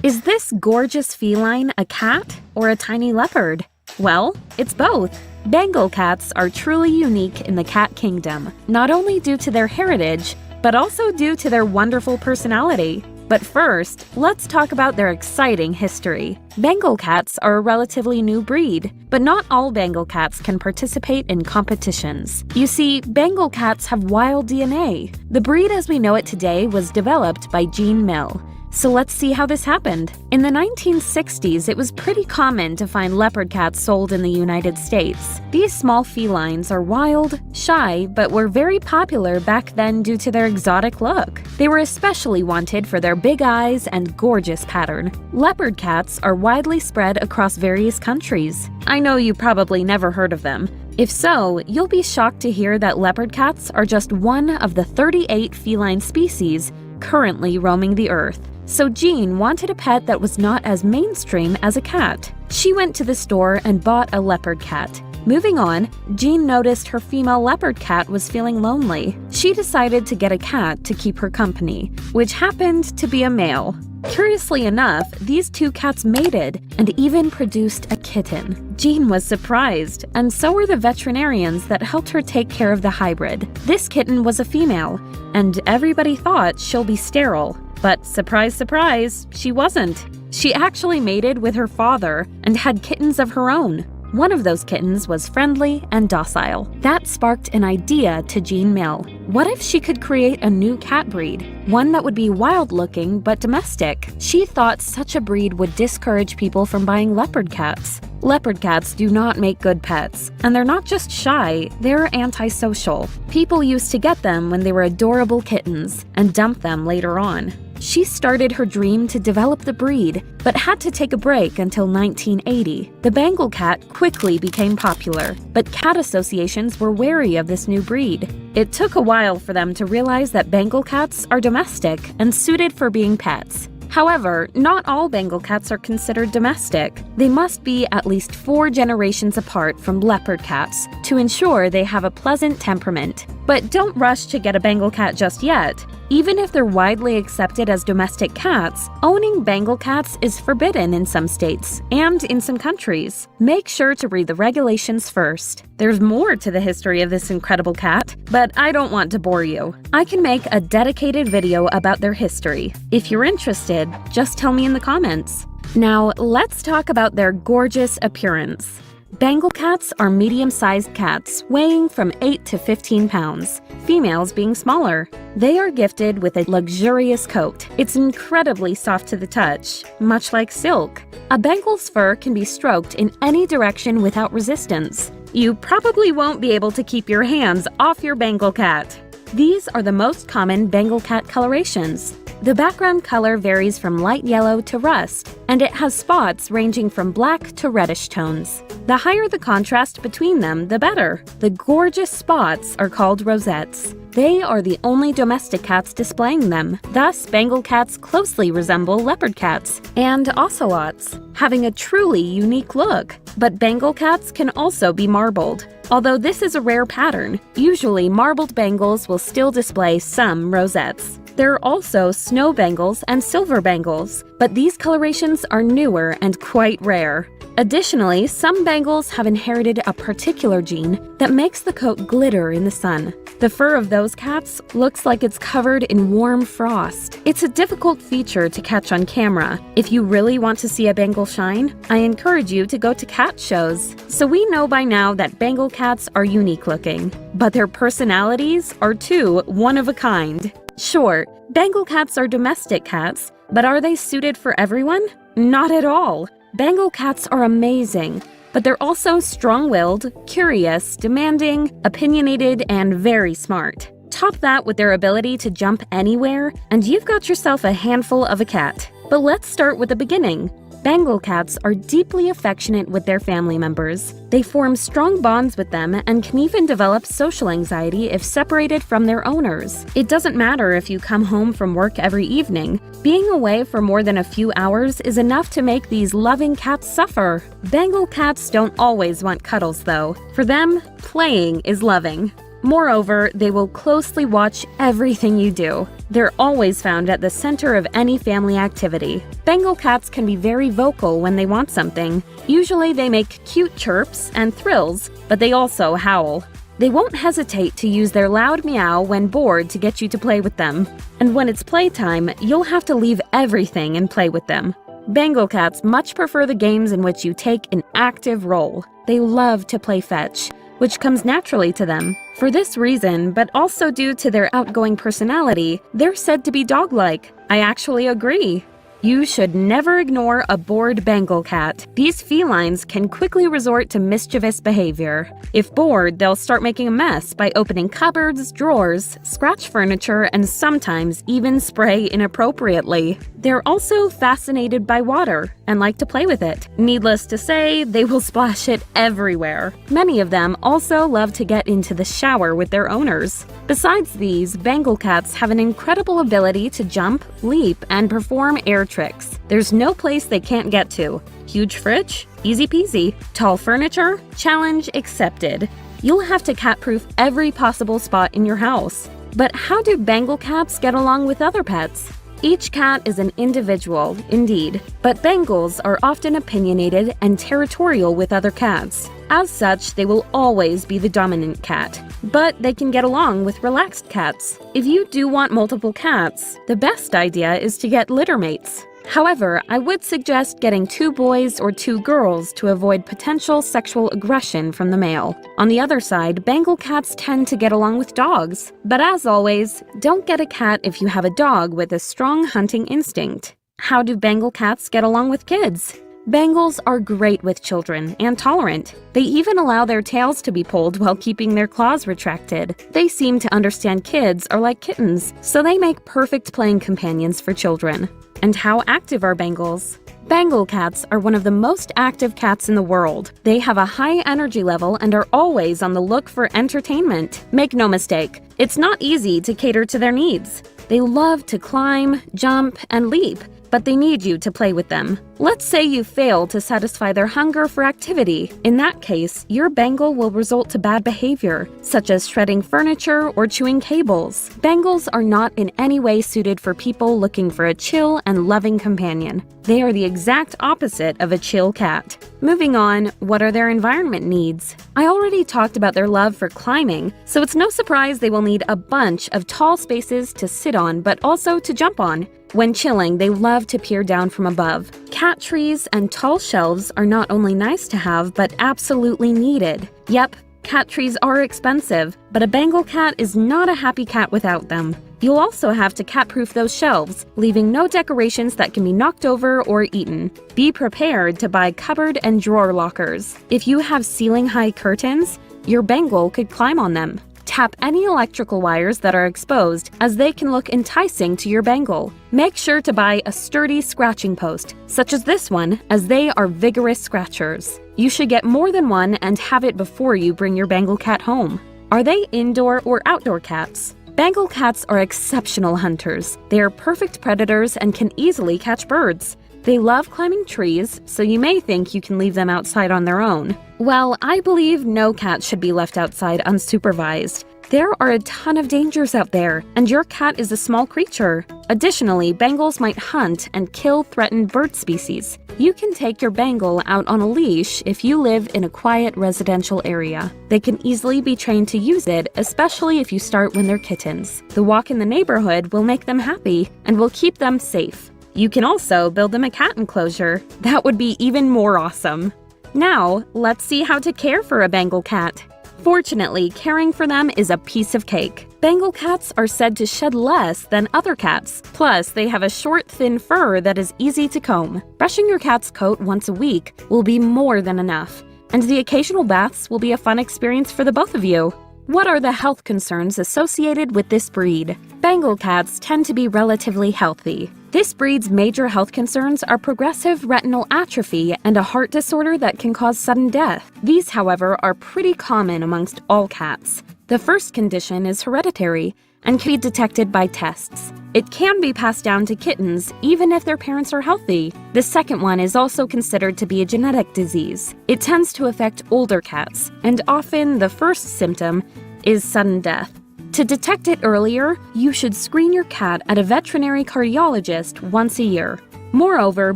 Is this gorgeous feline a cat or a tiny leopard? Well, it's both. Bengal cats are truly unique in the cat kingdom, not only due to their heritage, but also due to their wonderful personality. But first, let's talk about their exciting history. Bengal cats are a relatively new breed, but not all Bengal cats can participate in competitions. You see, Bengal cats have wild DNA. The breed as we know it today was developed by Gene Mill. So let's see how this happened. In the 1960s, it was pretty common to find leopard cats sold in the United States. These small felines are wild, shy, but were very popular back then due to their exotic look. They were especially wanted for their big eyes and gorgeous pattern. Leopard cats are widely spread across various countries. I know you probably never heard of them. If so, you'll be shocked to hear that leopard cats are just one of the 38 feline species currently roaming the earth. So Jean wanted a pet that was not as mainstream as a cat. She went to the store and bought a leopard cat. Moving on, Jean noticed her female leopard cat was feeling lonely. She decided to get a cat to keep her company, which happened to be a male. Curiously enough, these two cats mated and even produced a kitten. Jean was surprised, and so were the veterinarians that helped her take care of the hybrid. This kitten was a female, and everybody thought she'll be sterile. But surprise, surprise, she wasn't. She actually mated with her father and had kittens of her own. One of those kittens was friendly and docile. That sparked an idea to Jean Mill. What if she could create a new cat breed? One that would be wild-looking but domestic. She thought such a breed would discourage people from buying leopard cats. Leopard cats do not make good pets, and they're not just shy, they're antisocial. People used to get them when they were adorable kittens and dump them later on. She started her dream to develop the breed, but had to take a break until 1980. The Bengal cat quickly became popular, but cat associations were wary of this new breed. It took a while for them to realize that Bengal cats are domestic and suited for being pets. However, not all Bengal cats are considered domestic. They must be at least 4 generations apart from leopard cats to ensure they have a pleasant temperament. But don't rush to get a Bengal cat just yet. Even if they're widely accepted as domestic cats, owning Bengal cats is forbidden in some states and in some countries. Make sure to read the regulations first. There's more to the history of this incredible cat, but I don't want to bore you. I can make a dedicated video about their history. If you're interested, just tell me in the comments. Now, let's talk about their gorgeous appearance. Bengal cats are medium-sized cats, weighing from 8 to 15 pounds, females being smaller. They are gifted with a luxurious coat. It's incredibly soft to the touch, much like silk. A Bengal's fur can be stroked in any direction without resistance. You probably won't be able to keep your hands off your Bengal cat. These are the most common Bengal cat colorations. The background color varies from light yellow to rust, and it has spots ranging from black to reddish tones. The higher the contrast between them, the better. The gorgeous spots are called rosettes. They are the only domestic cats displaying them. Thus, Bengal cats closely resemble leopard cats and ocelots, having a truly unique look. But Bengal cats can also be marbled. Although this is a rare pattern, usually marbled Bengals will still display some rosettes. There are also snow Bengals and silver Bengals, but these colorations are newer and quite rare. Additionally, some Bengals have inherited a particular gene that makes the coat glitter in the sun. The fur of those cats looks like it's covered in warm frost. It's a difficult feature to catch on camera. If you really want to see a Bengal shine, I encourage you to go to cat shows. So we know by now that Bengal cats are unique looking, but their personalities are too one of a kind. Sure, Bengal cats are domestic cats, but are they suited for everyone? Not at all. Bengal cats are amazing, but they're also strong-willed, curious, demanding, opinionated, and very smart. Top that with their ability to jump anywhere, and you've got yourself a handful of a cat. But let's start with the beginning. Bengal cats are deeply affectionate with their family members. They form strong bonds with them and can even develop social anxiety if separated from their owners. It doesn't matter if you come home from work every evening. Being away for more than a few hours is enough to make these loving cats suffer. Bengal cats don't always want cuddles, though. For them, playing is loving. Moreover, they will closely watch everything you do. They're always found at the center of any family activity. Bengal cats can be very vocal when they want something. Usually they make cute chirps and thrills, but they also howl. They won't hesitate to use their loud meow when bored to get you to play with them. And when it's playtime, you'll have to leave everything and play with them. Bengal cats much prefer the games in which you take an active role. They love to play fetch, which comes naturally to them. For this reason, but also due to their outgoing personality, they're said to be dog-like. I actually agree. You should never ignore a bored Bengal cat. These felines can quickly resort to mischievous behavior. If bored, they'll start making a mess by opening cupboards, drawers, scratch furniture, and sometimes even spray inappropriately. They're also fascinated by water and like to play with it. Needless to say, they will splash it everywhere. Many of them also love to get into the shower with their owners. Besides these, Bengal cats have an incredible ability to jump, leap, and perform air tricks. There's no place they can't get to. Huge fridge? Easy peasy. Tall furniture? Challenge accepted. You'll have to cat-proof every possible spot in your house. But how do Bengal cats get along with other pets? Each cat is an individual, indeed, but Bengals are often opinionated and territorial with other cats. As such, they will always be the dominant cat, but they can get along with relaxed cats. If you do want multiple cats, the best idea is to get litter mates. However, I would suggest getting 2 boys or 2 girls to avoid potential sexual aggression from the male. On the other side, Bengal cats tend to get along with dogs. But as always, don't get a cat if you have a dog with a strong hunting instinct. How do Bengal cats get along with kids? Bengals are great with children and tolerant. They even allow their tails to be pulled while keeping their claws retracted. They seem to understand kids are like kittens, so they make perfect playing companions for children. And how active are Bengals? Bengal cats are one of the most active cats in the world. They have a high energy level and are always on the look for entertainment. Make no mistake, it's not easy to cater to their needs. They love to climb, jump, and leap, but they need you to play with them. Let's say you fail to satisfy their hunger for activity. In that case, your Bengal will resort to bad behavior, such as shredding furniture or chewing cables. Bengals are not in any way suited for people looking for a chill and loving companion. They are the exact opposite of a chill cat. Moving on, what are their environment needs? I already talked about their love for climbing, so it's no surprise they will need a bunch of tall spaces to sit on but also to jump on. When chilling, they love to peer down from above. Cat trees and tall shelves are not only nice to have, but absolutely needed. Yep, cat trees are expensive, but a Bengal cat is not a happy cat without them. You'll also have to cat-proof those shelves, leaving no decorations that can be knocked over or eaten. Be prepared to buy cupboard and drawer lockers. If you have ceiling-high curtains, your Bengal could climb on them. Tap any electrical wires that are exposed, as they can look enticing to your Bengal. Make sure to buy a sturdy scratching post, such as this one, as they are vigorous scratchers. You should get more than one and have it before you bring your Bengal cat home. Are they indoor or outdoor cats? Bengal cats are exceptional hunters. They are perfect predators and can easily catch birds. They love climbing trees, so you may think you can leave them outside on their own. Well, I believe no cat should be left outside unsupervised. There are a ton of dangers out there, and your cat is a small creature. Additionally, Bengals might hunt and kill threatened bird species. You can take your Bengal out on a leash if you live in a quiet residential area. They can easily be trained to use it, especially if you start when they're kittens. The walk in the neighborhood will make them happy and will keep them safe. You can also build them a cat enclosure. That would be even more awesome. Now, let's see how to care for a Bengal cat. Fortunately, caring for them is a piece of cake. Bengal cats are said to shed less than other cats. Plus, they have a short, thin fur that is easy to comb. Brushing your cat's coat once a week will be more than enough. And the occasional baths will be a fun experience for the both of you. What are the health concerns associated with this breed? Bengal cats tend to be relatively healthy. This breed's major health concerns are progressive retinal atrophy and a heart disorder that can cause sudden death. These, however, are pretty common amongst all cats. The first condition is hereditary and can be detected by tests. It can be passed down to kittens even if their parents are healthy. The second one is also considered to be a genetic disease. It tends to affect older cats, and often the first symptom is sudden death. To detect it earlier, you should screen your cat at a veterinary cardiologist once a year. Moreover,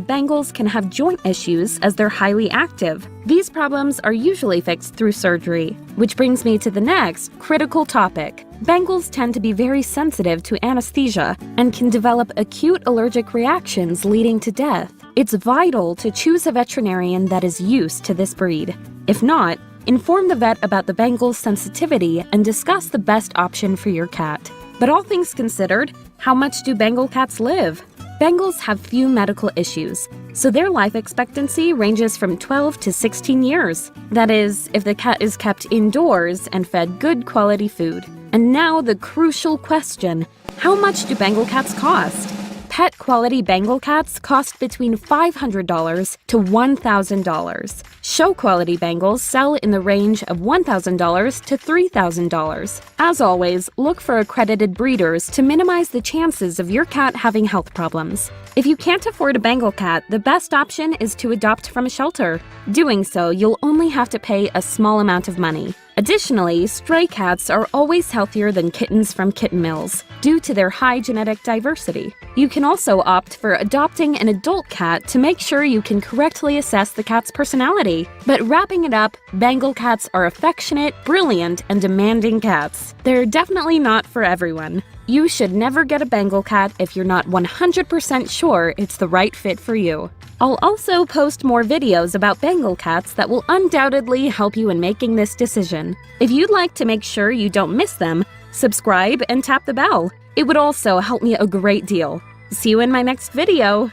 Bengals can have joint issues as they're highly active. These problems are usually fixed through surgery. Which brings me to the next critical topic. Bengals tend to be very sensitive to anesthesia and can develop acute allergic reactions leading to death. It's vital to choose a veterinarian that is used to this breed. If not, inform the vet about the Bengal's sensitivity and discuss the best option for your cat. But all things considered, how much do Bengal cats live? Bengals have few medical issues, so their life expectancy ranges from 12 to 16 years. That is, if the cat is kept indoors and fed good quality food. And now the crucial question, how much do Bengal cats cost? Pet quality Bengal cats cost between $500 to $1,000. Show quality Bengals sell in the range of $1,000 to $3,000. As always, look for accredited breeders to minimize the chances of your cat having health problems. If you can't afford a Bengal cat, the best option is to adopt from a shelter. Doing so, you'll only have to pay a small amount of money. Additionally, stray cats are always healthier than kittens from kitten mills, due to their high genetic diversity. You can also opt for adopting an adult cat to make sure you can correctly assess the cat's personality. But wrapping it up, Bengal cats are affectionate, brilliant, and demanding cats. They're definitely not for everyone. You should never get a Bengal cat if you're not 100% sure it's the right fit for you. I'll also post more videos about Bengal cats that will undoubtedly help you in making this decision. If you'd like to make sure you don't miss them, subscribe and tap the bell. It would also help me a great deal. See you in my next video!